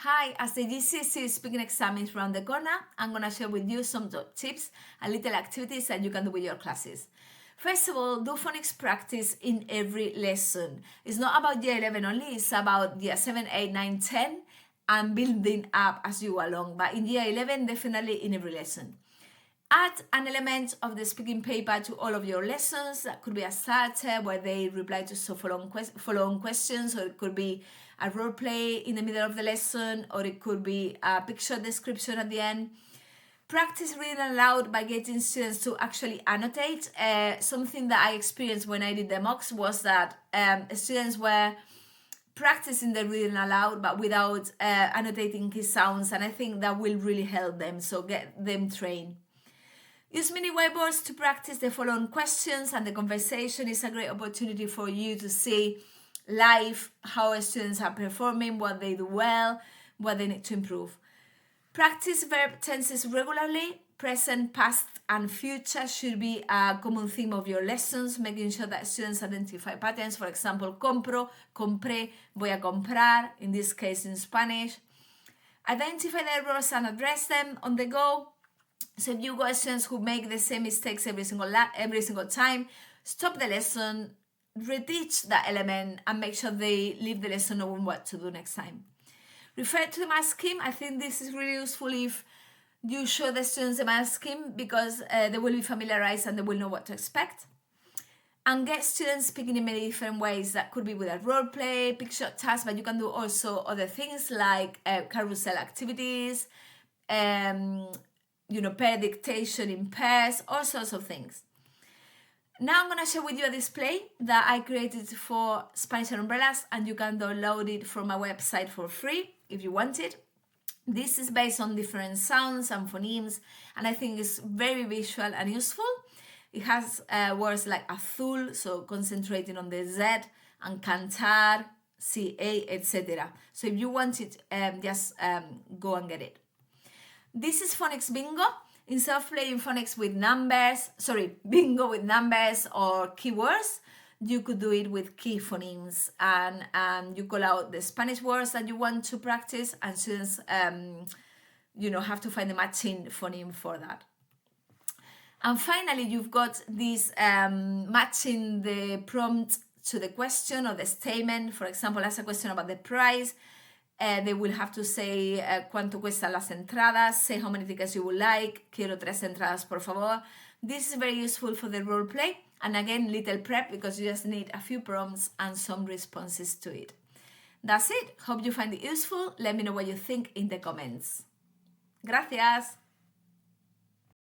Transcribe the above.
Hi, as the GCSE Speaking Exam is around the corner, I'm going to share with you some top tips and little activities that you can do with your classes. First of all, do phonics practice in every lesson. It's not about year 11 only, it's about year 7, 8, 9, 10 and building up as you go along. But in year 11, definitely in every lesson. Add an element of the speaking paper to all of your lessons. That could be a starter where they reply to some follow-on questions, or it could be a role play in the middle of the lesson, or it could be a picture description at the end. Practice reading aloud by getting students to actually annotate. Something that I experienced when I did the mocks was that students were practicing the reading aloud but without annotating key sounds, and I think that will really help them, so get them trained. Use mini whiteboards to practice the following questions, and the conversation is a great opportunity for you to see live how students are performing, what they do well, what they need to improve. Practice verb tenses regularly. Present, past, and future should be a common theme of your lessons, making sure that students identify patterns. For example, compro, compré, voy a comprar, in this case in Spanish. Identify the errors and address them on the go. So if you got students who make the same mistakes every single time, stop the lesson, reteach that element, and make sure they leave the lesson knowing what to do next time. Refer to the math scheme. I think this is really useful if you show the students the math scheme, because they will be familiarized and they will know what to expect. And get students speaking in many different ways. That could be with a role play, picture task, but you can do also other things like carousel activities, pair dictation in pairs, all sorts of things. Now I'm going to share with you a display that I created for Spanish and Umbrellas, and you can download it from my website for free if you want it. This is based on different sounds and phonemes, and I think it's very visual and useful. It has words like azul, so concentrating on the Z, and cantar, CA, etc. So if you want it, just go and get it. This is Phonics Bingo. Instead of playing phonics with bingo with numbers or keywords, you could do it with key phonemes, and you call out the Spanish words that you want to practice, and students have to find the matching phoneme for that. And finally, you've got this matching the prompt to the question or the statement. For example, ask a question about the price. They will have to say cuánto cuestan las entradas, say how many tickets you would like, quiero 3 entradas por favor. This is very useful for the role play, and again, little prep, because you just need a few prompts and some responses to it. That's it. Hope you find it useful. Let me know what you think in the comments. Gracias.